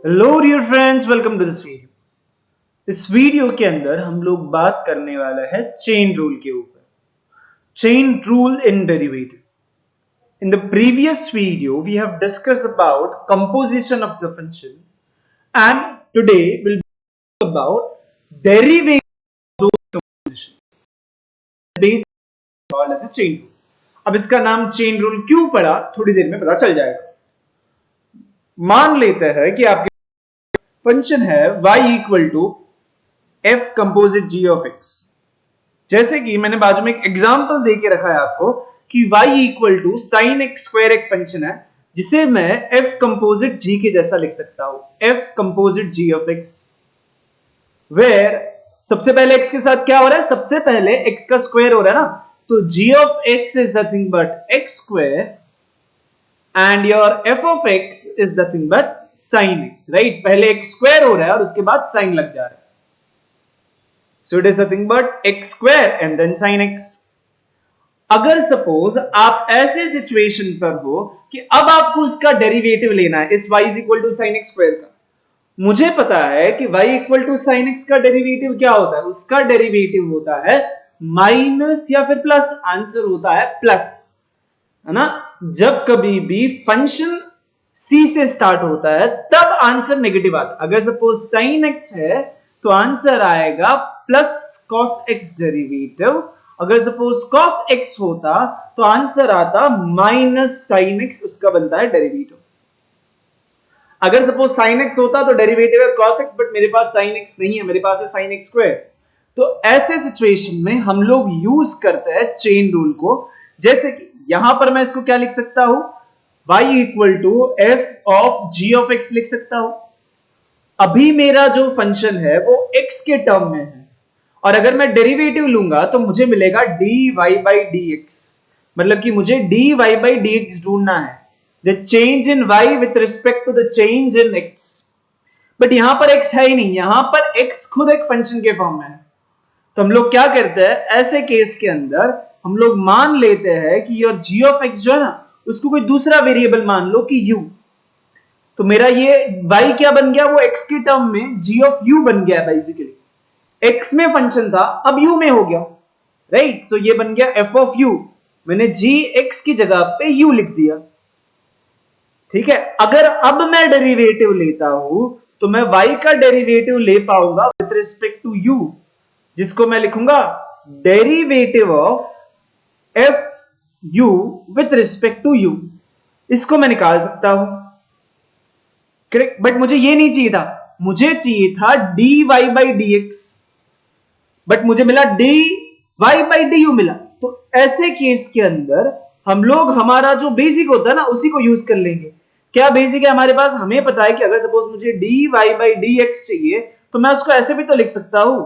Hello dear friends, welcome to this video. इस video के अंदर हम लोग बात करने वाला है चेन रूल के ऊपर। Chain rule in derivative. In the previous video we have discussed about composition of the function and today will be about derivative based called as a chain rule. अब इसका नाम चेन रूल क्यों पड़ा, थोड़ी देर में पता चल जाएगा। मान लेते हैं कि आपके फंक्शन है y equal to f composite g of x। जैसे कि मैंने बाजू में एक एग्जांपल देके रखा है आपको कि y equal to sine X square एक फंक्शन है जिसे मैं f कंपोजिट g के जैसा लिख सकता हूं, f composite g of x, where सबसे पहले x के साथ क्या हो रहा है, सबसे पहले x का स्क्वायर हो रहा है ना, तो g of x is nothing but x square and your f of x is nothing but sine x, right. पहले x स्क्वायर हो रहा है और उसके बाद साइन लग जा रहा है, so it is nothing but x square and then sin x। अगर सपोज आप ऐसे सिचुएशन पर हो कि अब आपको इसका डेरिवेटिव लेना है इस y is equal to sin x square का, मुझे पता है कि y equal to sine x का डेरिवेटिव क्या होता है, उसका डेरिवेटिव होता है माइनस या फिर प्लस, आंसर होता है प्लस, है ना। जब कभी भी फंक्शन c से स्टार्ट होता है तब आंसर नेगेटिव आता है। अगर सपोज साइन एक्स है तो आंसर आएगा प्लस कॉस एक्स डेरिवेटिव, अगर सपोज कॉस एक्स होता तो आंसर आता माइनस साइन एक्स, उसका बनता है डेरिवेटिव। अगर सपोज साइन एक्स होता तो डेरिवेटिव है कॉस एक्स, बट मेरे पास साइन एक्स नहीं है, मेरे पास है साइन एक्स स्क्वायर। तो ऐसे सिचुएशन में हम लोग यूज करते हैं चेन रूल को। जैसे कि यहां पर मैं इसको क्या लिख सकता हूं, y equal to f of g of x लिख सकता हूं। अभी मेरा जो फंक्शन है वो x के टर्म में है और अगर मैं डेरिवेटिव लूंगा तो मुझे मिलेगा dy by dx, मतलब कि मुझे dy by dx ढूंढना है, the change in y with respect to the change in x। But यहां पर x है ही नहीं, यहां पर x खुद एक फंक्शन के फॉर्म में है। तो हम लोग क्या करते हैं, ऐसे केस के अंदर हम लोग मान लेते हैं कि योर g ऑफ x जो है ना, उसको कोई दूसरा वेरिएबल मान लो कि u। तो मेरा ये y क्या बन गया, वो x के टर्म में g ऑफ u बन गया बेसिकली। x में फंक्शन था, अब u में हो गया, राइट। सो ये बन गया f ऑफ u, मैंने g x की जगह पे u लिख दिया, ठीक है। अगर अब मैं डेरिवेटिव लेता हूं तो मैं y का डेरिवेटिव ले पाऊंगा विथ रिस्पेक्ट टू u, जिसको मैं लिखूंगा derivative of f u with respect to u। इसको मैं निकाल सकता हूं, करेक्ट। बट मुझे ये नहीं चाहिए था, मुझे चाहिए था dy by dx, बट मुझे मिला dy by du मिला। तो ऐसे केस के अंदर हम लोग हमारा जो बेसिक होता है ना उसी को यूज कर लेंगे। क्या बेसिक है हमारे पास, हमें पता है कि अगर सपोज मुझे dy by dx चाहिए तो मैं उसको ऐसे भी तो लिख सकता हूं।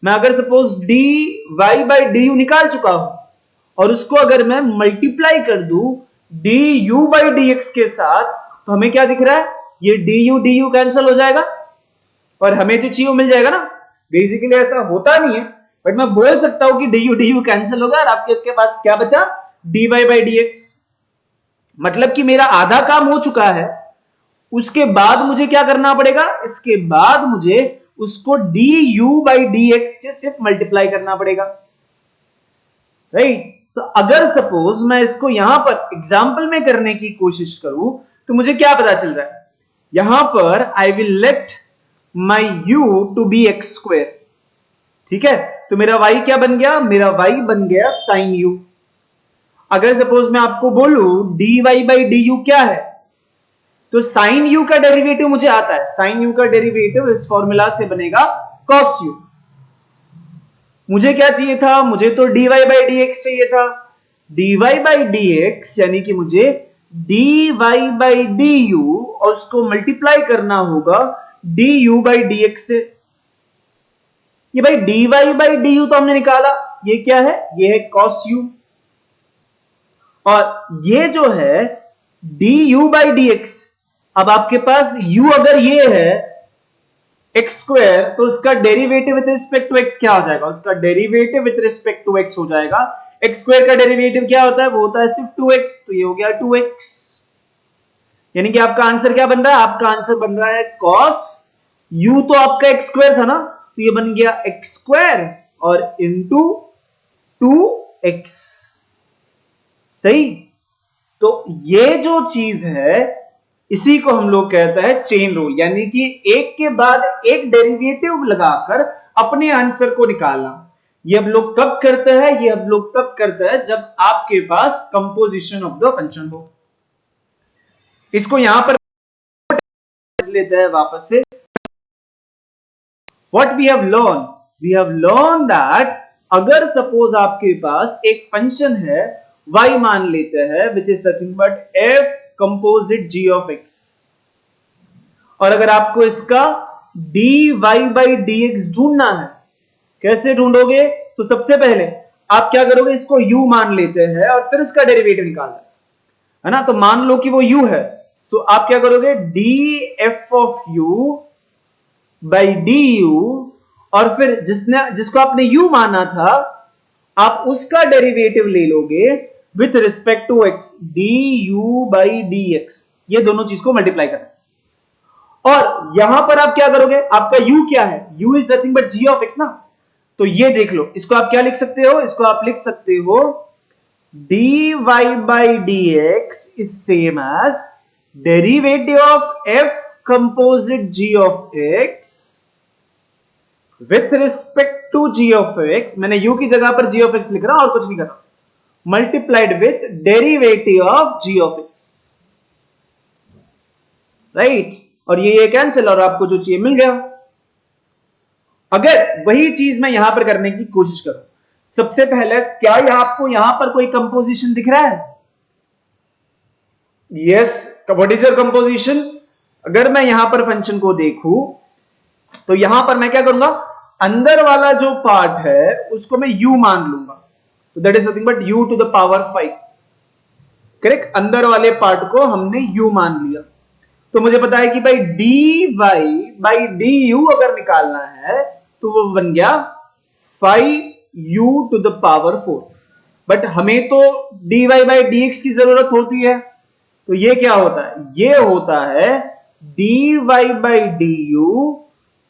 मैं अगर सपोज dy by du निकाल चुका हूं और उसको अगर मैं मल्टीप्लाई कर दूं du by dx के साथ, तो हमें क्या दिख रहा है, ये du कैंसिल हो जाएगा और हमें जो चाहिए मिल जाएगा ना। बेसिकली ऐसा होता नहीं है, बट मैं बोल सकता हूं कि du कैंसिल होगा और आपके पास क्या बचा, dy by dx। मतलब कि मेरा आधा काम हो चुका है। उसके बाद मुझे क्या करना पड़ेगा, इसके बाद मुझे उसको du by dx के सिर्फ मल्टीप्लाई करना पड़ेगा, राइट। तो अगर सपोज मैं इसको यहां पर एग्जांपल में करने की कोशिश करूं तो मुझे क्या पता चल रहा है, यहां पर I will let my u to be x square, ठीक है। तो मेरा y क्या बन गया, मेरा y बन गया साइन u। अगर सपोज मैं आपको बोलूं dy by du क्या है, तो साइन u का डेरिवेटिव मुझे आता है, साइन u का डेरिवेटिव इस फॉर्मूला से बनेगा cos u। मुझे क्या चाहिए था, मुझे तो dy by dx चाहिए था, dy by dx यानी कि मुझे dy by du और उसको मल्टीप्लाई करना होगा du by dx से। ये भाई dy by du तो हमने निकाला, ये क्या है, ये है cos u, और ये जो है du by dx, अब आपके पास u अगर ये है एक्स स्क्वायर तो उसका derivative with respect to x क्या हो जाएगा, उसका derivative with respect to x हो जाएगा। एक्स स्क्वायर का डेरिवेटिव क्या होता है, वो होता है सिर्फ 2x, तो ये हो गया 2x। यानी कि आपका आंसर क्या बन रहा है? आपका आंसर बन रहा है cos u, तो आपका एक्स स्क्वायर था ना, तो ये बन गया एक्स स्क्वायर और इंटू 2x। सही। तो ये जो चीज है इसी को हम लोग कहते हैं चेन रूल, यानी कि एक के बाद एक डेरिवेटिव लगाकर अपने आंसर को निकालना। ये हम लोग कब करते हैं? ये हम लोग तब करते हैं जब आपके पास कंपोजिशन ऑफ द फंक्शन हो। इसको यहां पर लेते हैं वापस से। What we have learn? We have learn that अगर सपोज आपके पास एक फंक्शन है y मान लेते हैं, which is nothing but f composite g of x, और अगर आपको इसका dy बाई dx ढूंढना है, कैसे ढूंढोगे? तो सबसे पहले आप क्या करोगे? इसको u मान लेते हैं और फिर उसका डेरिवेटिव निकालना है ना। तो मान लो कि वो u है, सो आप क्या करोगे? df of u by du, और फिर जिसको आपने u माना था आप उसका डेरिवेटिव ले लोगे with respect to x, du by dx। ये दोनों चीज को मल्टीप्लाई करना, और यहां पर आप क्या करोगे? आपका u क्या है? u is nothing but g of x ना। तो ये देख लो, इसको आप क्या लिख सकते हो? इसको आप लिख सकते हो dy by dx is same as derivative of f composite g of x with respect to g of x। मैंने u की जगह पर g ऑफ x लिख रहा हूं और कुछ नहीं कर रहा, multiplied with derivative of g of x, right. और ये कैंसिल और आपको जो चाहिए मिल गया। अगर वही चीज मैं यहां पर करने की कोशिश करूं, सबसे पहले क्या आपको यहां पर कोई कंपोजिशन दिख रहा है? Yes, what is your composition? अगर मैं यहां पर फंक्शन को देखूं तो यहां पर मैं क्या करूंगा? अंदर वाला जो पार्ट है उसको मैं u मान लूंगा, तो that is nothing but u to the power 5। Correct, अंदर वाले पार्ट को हमने u मान लिया। तो मुझे पता है कि भाई dy बाई du अगर निकालना है तो वो बन गया 5u to the power 4। But हमें तो dy बाई dx की जरूरत होती है, तो ये क्या होता है? ये होता है dy बाई du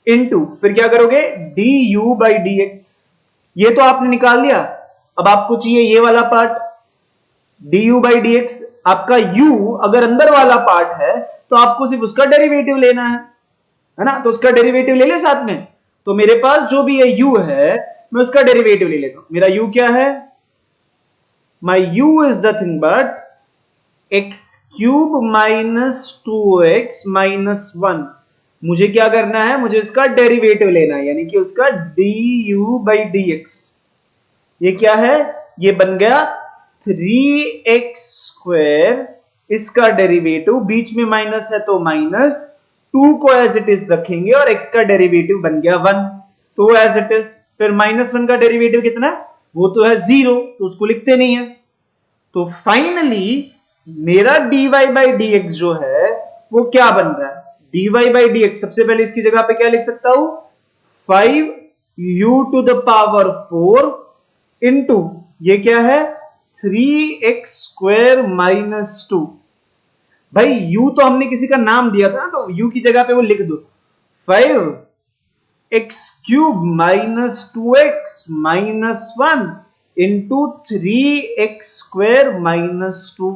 इंटू, फिर क्या करोगे? du by dx। ये तो आपने निकाल लिया, अब आपको चाहिए ये वाला पार्ट du बाई dx। आपका u अगर अंदर वाला पार्ट है तो आपको सिर्फ उसका डेरिवेटिव लेना है ना, तो उसका डेरिवेटिव ले ले साथ में। तो मेरे पास जो भी ये u है मैं उसका डेरिवेटिव ले लेता हूं। मेरा u क्या है? माई u is nothing but x cube minus 2x minus 1। मुझे क्या करना है? मुझे इसका डेरिवेटिव लेना है, यानी कि उसका du बाई dx। ये क्या है? ये बन गया 3x स्क्वायर, इसका डेरिवेटिव, बीच में माइनस है तो माइनस, 2 को एज इट इज रखेंगे और x का डेरिवेटिव बन गया 1, तो एज इट इज। फिर -1 का डेरिवेटिव कितना है? वो तो है 0, तो उसको लिखते नहीं है। तो फाइनली मेरा dy बाई dx जो है वो क्या बन रहा है? dy बाई dx, सबसे पहले इसकी जगह पे क्या लिख सकता हूं? 5u to the power 4 into ये क्या है? 3x square minus 2। भाई u तो हमने किसी का नाम दिया था ना, तो u की जगह पे वो लिख दो 5x cube minus 2x minus 1 into 3x square minus 2।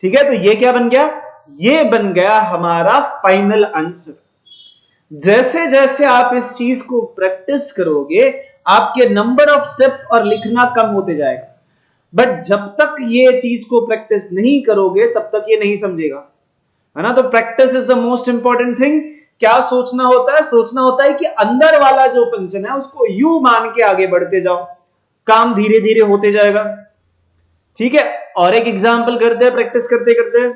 ठीक है, तो ये क्या बन गया? ये बन गया हमारा फाइनल आंसर। जैसे जैसे आप इस चीज को प्रैक्टिस करोगे आपके नंबर ऑफ स्टेप्स और लिखना कम होते जाएगा, बट जब तक ये चीज को प्रैक्टिस नहीं करोगे तब तक ये नहीं समझेगा, है ना। तो practice is the most important thing. क्या सोचना होता है? सोचना होता है कि अंदर वाला जो फंक्शन है उसको u मान के आगे बढ़ते जाओ, काम धीरे धीरे होते जाएगा। ठीक है, और एक एग्जांपल करते हैं प्रैक्टिस करते करते।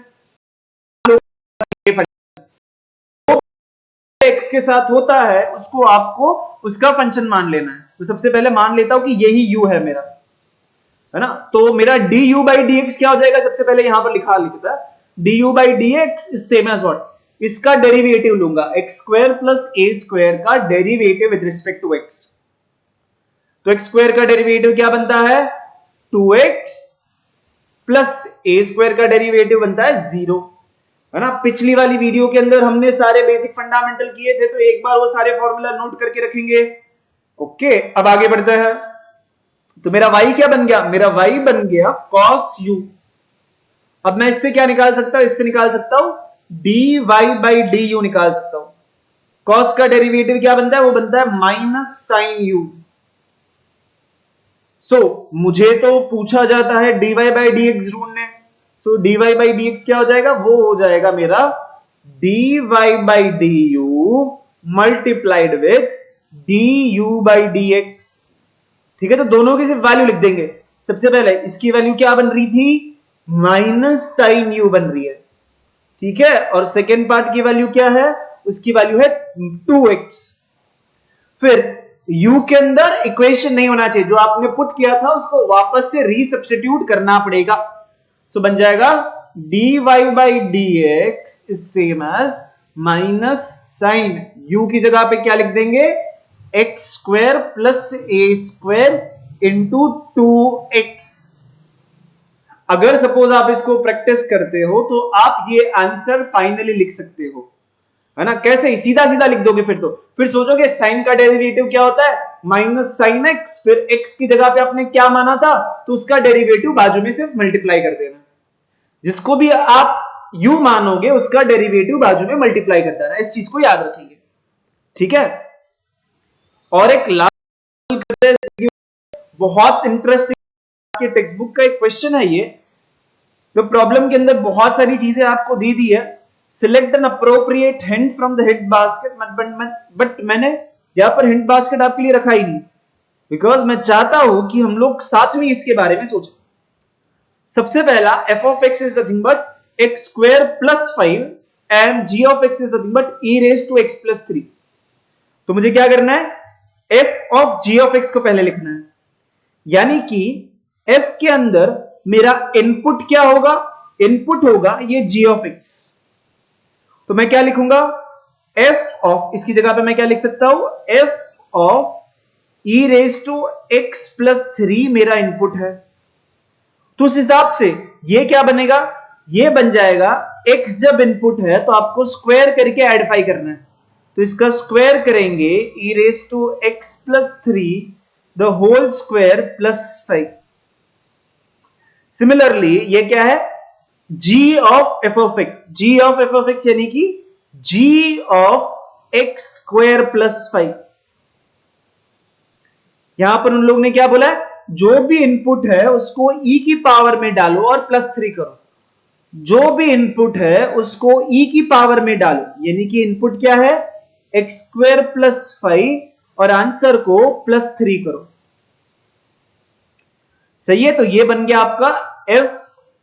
एक्स के साथ होता है उसको आपको उसका फंक्शन मान लेना है। तो सबसे पहले मान लेता हूं कि यही u है मेरा, है ना। तो मेरा du बाई dx क्या हो जाएगा? सबसे पहले यहां पर लिखता है du by dx is same as what? इसका डेरिवेटिव लूंगा x square plus a square का derivative with respect to x। तो x स्क्वायर का डेरिवेटिव क्या बनता है? 2x प्लस a स्क्वायर का डेरिवेटिव बनता है 0। है ना। पिछली वाली वीडियो के अंदर हमने सारे बेसिक फंडामेंटल किए थे, तो एक बार वो सारे फॉर्मूला नोट करके रखेंगे। ओके, अब आगे बढ़ते हैं। तो मेरा y क्या बन गया? मेरा y बन गया cos u। अब मैं इससे क्या निकाल सकता हूं? इससे निकाल सकता हूं dy बाई du निकाल सकता हूं। cos का डेरिवेटिव क्या बनता है? वो बनता है माइनस साइन u। मुझे तो पूछा जाता है dy बाई dx ढूंढने। dy बाई dx क्या हो जाएगा? वो हो जाएगा मेरा dy by du multiplied with du by dx। ठीक है, तो दोनों की सिर्फ वैल्यू लिख देंगे। सबसे पहले इसकी वैल्यू क्या बन रही थी? माइनस साइन u बन रही है। ठीक है, और सेकेंड पार्ट की वैल्यू क्या है? उसकी वैल्यू है 2x। फिर u के अंदर इक्वेशन नहीं होना चाहिए, जो आपने पुट किया था उसको वापस से रीसब्स्टिट्यूट करना पड़ेगा। बन जाएगा dy by dx is same as minus sine u की जगह पे क्या लिख देंगे? x square plus a square into 2x। अगर सपोज आप इसको प्रैक्टिस करते हो तो आप ये आंसर फाइनली लिख सकते हो, है ना। कैसे? सीधा सीधा लिख दोगे। फिर सोचोगे साइन का डेरिवेटिव क्या होता है? Minus sine x. फिर एक्स की जगह पे आपने क्या माना था, तो उसका डेरिवेटिव बाजू में सिर्फ मल्टीप्लाई कर देना। जिसको भी आप u मानोगे उसका डेरिवेटिव बाजू में मल्टीप्लाई कर देना। इस चीज को याद रखेंगे, ठीक है। और एक लास्ट बहुत इंटरेस्टिंग टेक्स्ट बुक का एक क्वेश्चन है ये। तो प्रॉब्लम के अंदर बहुत सारी चीजें आपको दे दी है। Select an appropriate hint from the hint basket. But मैंने यहां पर हिंट बास्केट आपके लिए रखा ही नहीं, बिकॉज मैं चाहता हूं कि हम लोग साथ में इसके बारे में सोचें। सबसे पहला f of x is nothing but x square plus 5 and g of x is nothing but e raised to x plus 3। तो मुझे क्या करना है? f of g of x को पहले लिखना है, यानी कि f के अंदर मेरा इनपुट क्या होगा? इनपुट होगा ये g of x। तो मैं क्या लिखूंगा? f of, इसकी जगह पे मैं क्या लिख सकता हूं? f of e raised to x plus 3 मेरा इनपुट है। तो उस हिसाब से ये क्या बनेगा? ये बन जाएगा x जब इनपुट है तो आपको स्क्वायर करके एडिफाई करना है। तो इसका स्क्वायर करेंगे e raise to x plus 3 the whole square plus 5। Similarly ये क्या है? g of f of x। g of f of x यानी कि g of x square plus 5। यहां पर उन लोगों ने क्या बोला है? जो भी इनपुट है उसको e की पावर में डालो और प्लस 3 करो। जो भी इनपुट है उसको e की पावर में डालो, यानी कि इनपुट क्या है? x स्क्वायर प्लस 5 और आंसर को प्लस 3 करो। सही है, तो ये बन गया आपका f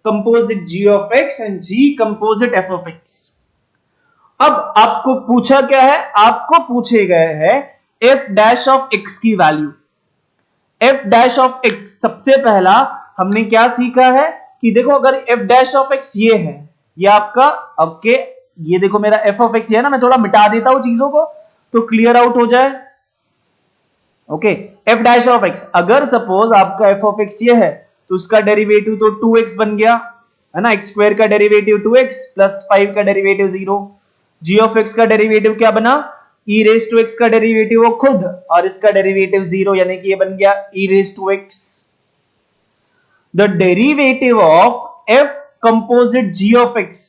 composite g of x and g composite f of x। अब आपको पूछा क्या है? आपको पूछे गए हैं f डैश ऑफ x की value. f dash of x, सबसे पहला हमने क्या सीखा है कि देखो अगर f डैश ऑफ x ये है, ये आपका ओके, ये देखो मेरा f ऑफ x है ना। मैं थोड़ा मिटा देता हूं चीजों को तो क्लियर आउट हो जाए। Okay, f dash of x, अगर सपोज आपका f ऑफ x ये है तो उसका डेरिवेटिव तो 2x बन गया, है ना। x स्क्वायर का डेरिवेटिव 2x प्लस 5 का डेरिवेटिव 0। g ऑफ x का डेरिवेटिव क्या बना? e रेज टू x का डेरिवेटिव वो खुद, और इसका डेरिवेटिव 0, यानी कि ये बन गया e raise to x। The derivative of f composite g of x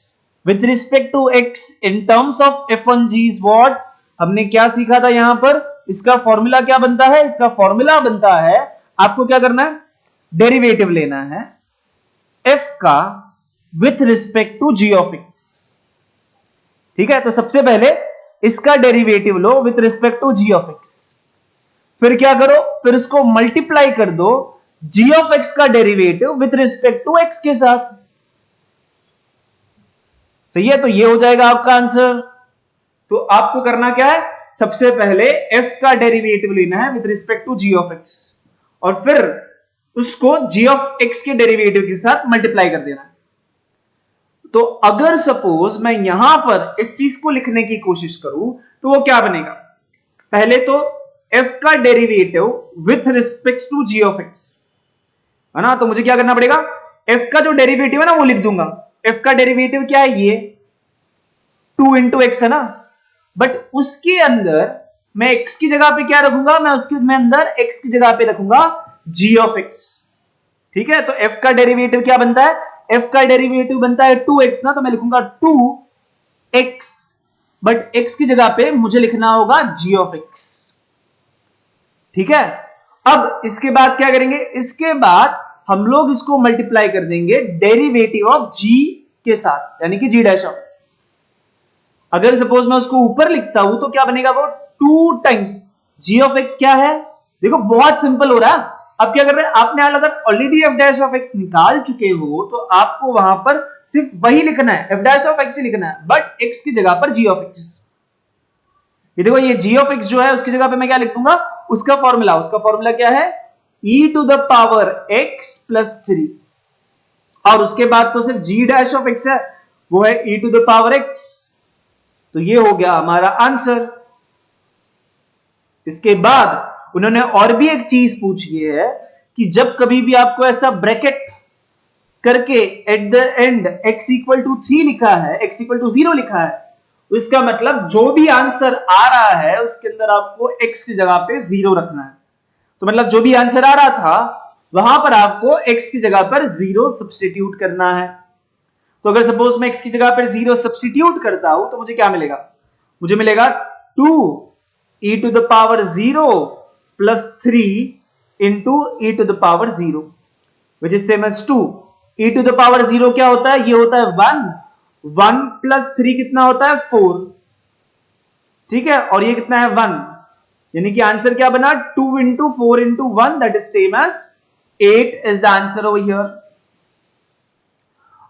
with respect to x in terms of f1g is what? हमने क्या सीखा था यहां पर? इसका फॉर्मूला क्या बनता है? इसका फॉर्मूला बनता है, आपको क्या करना है? डेरिवेटिव लेना है f का with respect to g of x। ठीक है, तो सबसे पहले इसका डेरिवेटिव लो with respect to g of x। फिर क्या करो? फिर उसको मल्टीप्लाई कर दो g ऑफ x का derivative with respect to x के साथ। सही है, तो ये हो जाएगा आपका आंसर। तो आपको करना क्या है? सबसे पहले f का डेरिवेटिव लेना है with respect to g of x और फिर उसको g ऑफ x के डेरिवेटिव के साथ मल्टीप्लाई कर देना है। तो अगर सपोज मैं यहां पर इस चीज को लिखने की कोशिश करूं तो वो क्या बनेगा? पहले तो f का derivative with respect to g of x, है ना। तो मुझे क्या करना पड़ेगा? f का जो डेरिवेटिव है ना वो लिख दूंगा। f का डेरिवेटिव क्या है? ये 2 इंटू एक्स है ना, बट उसके अंदर मैं x की जगह पे क्या रखूंगा, मैं उसके में अंदर x की जगह पे रखूंगा g ऑफ x। ठीक है, तो f का डेरिवेटिव क्या बनता है, f का डेरिवेटिव बनता है 2x ना, तो मैं लिखूंगा 2x, बट x की जगह पे मुझे लिखना होगा g ऑफ x। ठीक है, अब इसके बाद क्या करेंगे, इसके बाद हम लोग इसको मल्टीप्लाई कर देंगे डेरिवेटिव ऑफ g के साथ, यानी कि g डैश ऑफ x। अगर सपोज मैं उसको ऊपर लिखता हूं तो क्या बनेगा, वो 2 टाइम्स g ऑफ x क्या है, देखो बहुत सिंपल हो रहा है। अब क्या कर रहे हैं, आपने अगर already f dash of x निकाल चुके हो तो आपको वहां पर सिर्फ वही लिखना है, f डैश ऑफ x ही लिखना है, बट x की जगह पर g ऑफ x। ये देखो, ये g ऑफ x जो है उसकी जगह पे मैं क्या लिख दूंगा, उसका फॉर्मूला क्या है, e to the power x plus 3, और उसके बाद तो सिर्फ g डैश ऑफ x है, वो है e to the power x। तो ये हो गया हमारा आंसर। इसके बाद उन्होंने और भी एक चीज पूछी है कि जब कभी भी आपको ऐसा ब्रैकेट करके at the end x equal to 3 लिखा है, x इक्वल टू 0 लिखा है, इसका मतलब जो भी आंसर आ रहा है उसके अंदर आपको x की जगह पे 0 रखना है। तो मतलब जो भी आंसर आ रहा था वहां पर आपको x की जगह पर 0 सब्स्टिट्यूट करना है। तो अगर सपोज मैं x की जगह पर 0 सब्स्टिट्यूट करता हूं तो मुझे क्या मिलेगा, मुझे मिलेगा 2 e to the power 0 plus 3 into e to the power 0 which is same as 2। e to the power 0 क्या होता है, ये होता है 1 प्लस 3 कितना होता है 4। ठीक है, और ये कितना है 1, यानी कि आंसर क्या बना 2 into 4 into 1 that is same as 8 is the answer over here.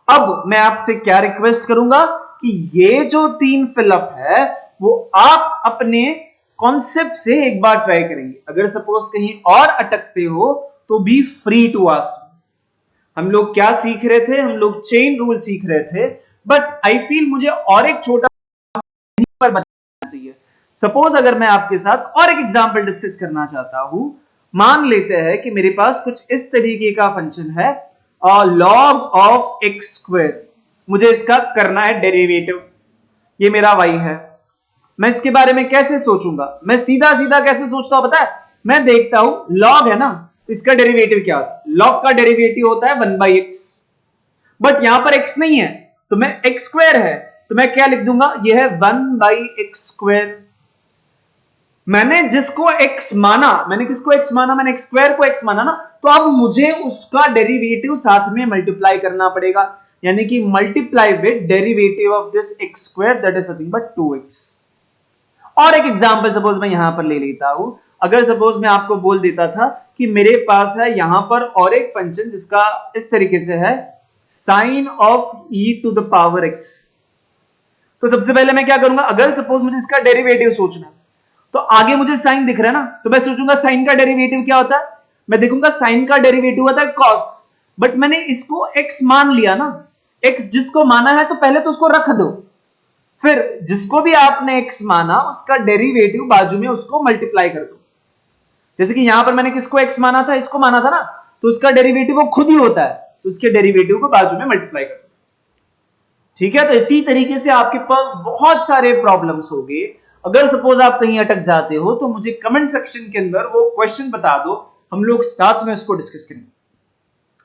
अब मैं आपसे क्या रिक्वेस्ट करूंगा कि ये जो 3 फिलअप है वो आप अपने कॉन्सेप्ट से एक बार ट्राई करेंगे। अगर सपोज कहीं और अटकते हो तो बी फ्री टू आस्क। हम लोग क्या सीख रहे थे, हम लोग चेन रूल सीख रहे थे, बट आई फील मुझे और एक छोटा पर बताना चाहिए। सपोज अगर मैं आपके साथ और एक एग्जांपल डिस्कस करना चाहता हूं, मान लेते हैं कि मेरे पास कुछ इस तरीके का फंक्शन है लॉग ऑफ एक्स स्क्वायर, मुझे इसका करना है डेरिवेटिव, ये मेरा y है। मैं इसके बारे में कैसे सोचूंगा, मैं सीधा सीधा कैसे सोचता हूं पता है, मैं देखता हूं लॉग है ना, इसका डेरिवेटिव क्या होता है, लॉग का डेरिवेटिव होता है 1/x, बट यहां पर x नहीं है तो मैं x स्क्वायर है तो मैं क्या लिख दूंगा, ये है 1/x स्क्वायर। मैंने जिसको x माना, मैंने किसको x माना, मैंने x स्क्वायर को x माना ना, तो अब मुझे उसका डेरिवेटिव साथ में मल्टीप्लाई करना पड़ेगा, यानी कि multiply with derivative of this x square that is nothing but 2x। और एक एग्जांपल सपोज मैं यहां पर ले लेता हूं, अगर सपोज मैं आपको बोल देता था कि मेरे पास है यहां पर और एक फंक्शन जिसका इस तरीके से है sine of e to the power x, तो सबसे पहले मैं क्या करूंगा, अगर सपोज मुझे इसका डेरिवेटिव सोचना, तो आगे मुझे साइन दिख रहा है ना, तो मैं सोचूंगा साइन का डेरिवेटिव क्या होता है, मैं देखूंगा साइन का डेरिवेटिव होता है कॉस, बट मैंने इसको x मान लिया ना, x जिसको माना है तो पहले तो उसको रख दो, फिर जिसको भी आपने x माना उसका डेरिवेटिव बाजू में उसको मल्टीप्लाई कर दो। जैसे कि यहां पर मैंने किसको x माना था, इसको माना था ना, तो उसका डेरिवेटिव वो खुद ही होता है, तो उसके डेरिवेटिव को बाजू में मल्टीप्लाई कर दो। ठीक है, तो इसी तरीके से आपके पास बहुत सारे प्रॉब्लम्स होंगे। अगर सपोज आप कहीं अटक जाते हो तो मुझे कमेंट सेक्शन के अंदर वो क्वेश्चन बता दो, हम लोग साथ में उसको डिस्कस करेंगे।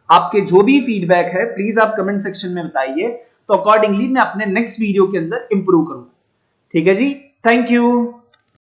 आपके जो भी फीडबैक है प्लीज आप कमेंट सेक्शन में बताइए, तो अकॉर्डिंगली मैं अपने नेक्स्ट वीडियो के अंदर इंप्रूव करूंगा। ठीक है जी, थैंक यू।